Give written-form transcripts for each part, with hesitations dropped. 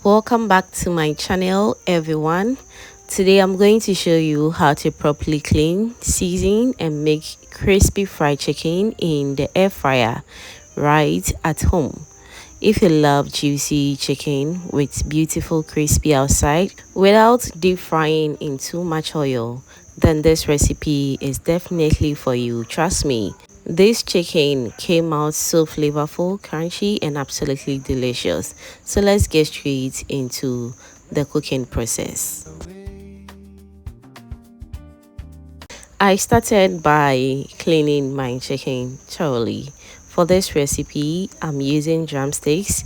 Welcome back to my channel, everyone. Today I'm going to show you how to properly clean, season and make crispy fried chicken in the air fryer right at home. If you love juicy chicken with beautiful crispy outside without deep frying in too much oil, then this recipe is definitely for you, trust me. This chicken came out so flavorful, crunchy and absolutely delicious. So let's get straight into the cooking process. I started by cleaning my chicken thoroughly. For this recipe, I'm using drumsticks,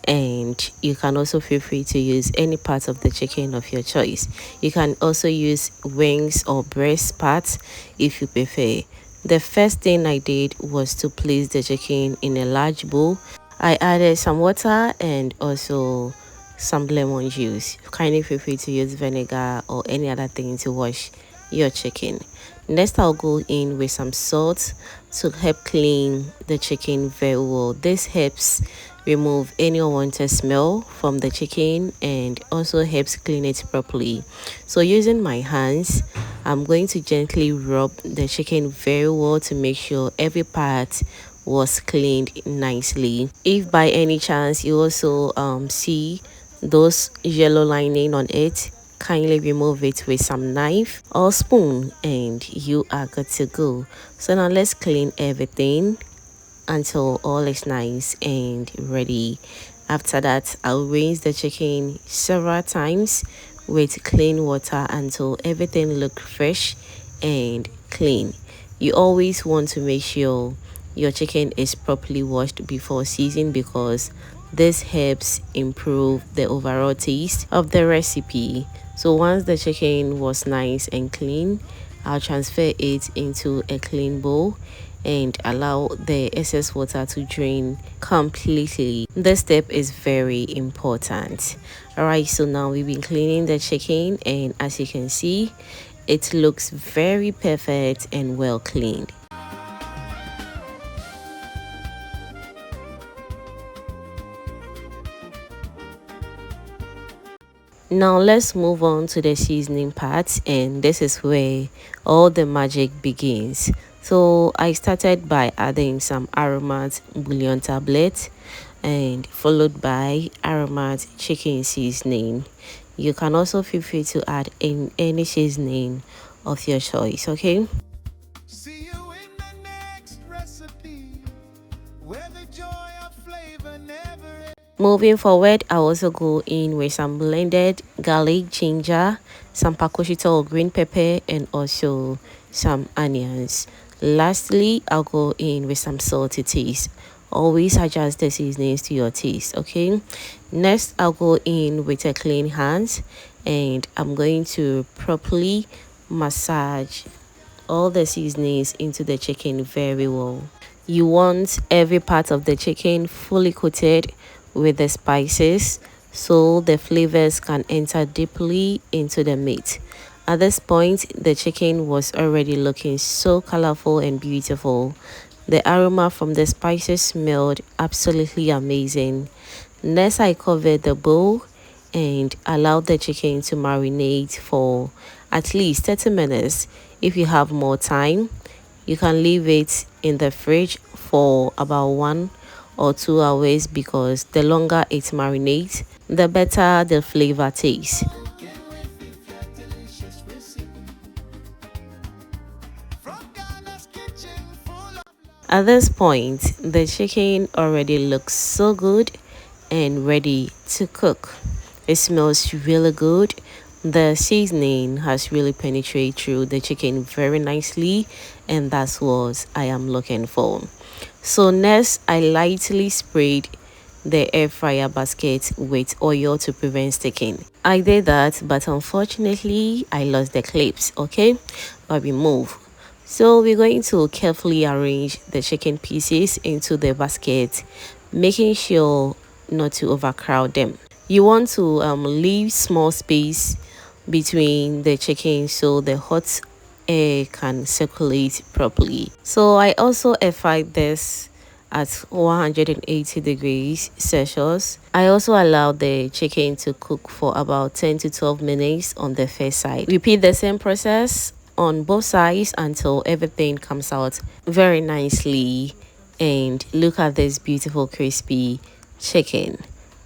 and you can also feel free to use any part of the chicken of your choice. You can also use wings or breast parts if you prefer. The first thing I did was to place the chicken in a large bowl. I added some water and also some lemon juice. Kindly feel free to use vinegar or any other thing to wash your chicken. Next, I'll go in with some salt to help clean the chicken very well. This helps remove any unwanted smell from the chicken and also helps clean it properly. So using my hands, I'm going to gently rub the chicken very well to make sure every part was cleaned nicely. If by any chance you also see those yellow lining on it, kindly remove it with some knife or spoon and you are good to go. So now let's clean everything until all is nice and ready. After that, I'll rinse the chicken several times with clean water until everything look fresh and clean. You always want to make sure your chicken is properly washed before seasoning, because this helps improve the overall taste of the recipe. So once the chicken was nice and clean, I'll transfer it into a clean bowl and allow the excess water to drain completely. This step is very important. Alright, so now we've been cleaning the chicken, and as you can see, it looks very perfect and well cleaned. Now let's move on to the seasoning part, and this is where all the magic begins. So I started by adding some aromat bouillon tablet and followed by aromat chicken seasoning. You can also feel free to add in any seasoning of your choice, okay? See you in the next recipe, where the joy of flavor never ends. Moving forward, I also go in with some blended garlic, ginger, some pakoshito or green pepper, and also some onions. Lastly, I'll go in with some salt to taste. Always adjust the seasonings to your taste, okay? Next, I'll go in with a clean hands, and I'm going to properly massage all the seasonings into the chicken very well. You want every part of the chicken fully coated with the spices so the flavors can enter deeply into the meat. At this point, the chicken was already looking so colorful and beautiful. The aroma from the spices smelled absolutely amazing. Next, I covered the bowl and allowed the chicken to marinate for at least 30 minutes. If you have more time, you can leave it in the fridge for about 1 or 2 hours, because the longer it marinates, the better the flavor tastes. At this point, the chicken already looks so good and ready to cook. It smells really good. The seasoning has really penetrated through the chicken very nicely, and that's what I am looking for. So next, I lightly sprayed the air fryer basket with oil to prevent sticking. I did that, but unfortunately I lost the clips, okay? But we move. So we're going to carefully arrange the chicken pieces into the basket, making sure not to overcrowd them. You want to leave small space between the chicken so the hot air can circulate properly. So I also air fried this at 180 degrees Celsius. I also allow the chicken to cook for about 10 to 12 minutes on the first side. Repeat the same process on both sides until everything comes out very nicely. And look at this beautiful crispy chicken.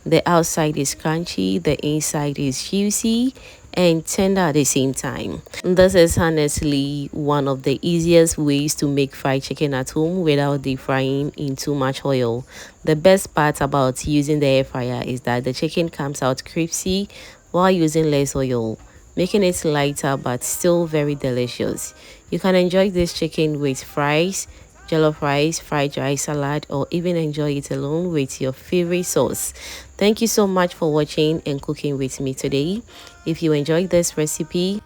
The outside is crunchy, the inside is juicy and tender at the same time. This is honestly one of the easiest ways to make fried chicken at home without deep frying in too much oil. The best part about using the air fryer is that the chicken comes out crispy while using less oil, making it lighter but still very delicious. You can enjoy this chicken with fries, jollof rice, fried rice, salad, or even enjoy it alone with your favorite sauce. Thank you so much for watching and cooking with me today. If you enjoyed this recipe,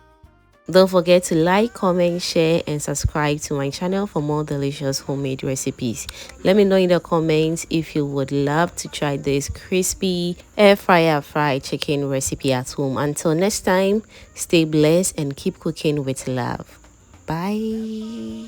don't forget to like, comment, share, and subscribe to my channel for more delicious homemade recipes. Let me know in the comments if you would love to try this crispy air fryer fried chicken recipe at home. Until next time, stay blessed and keep cooking with love. Bye.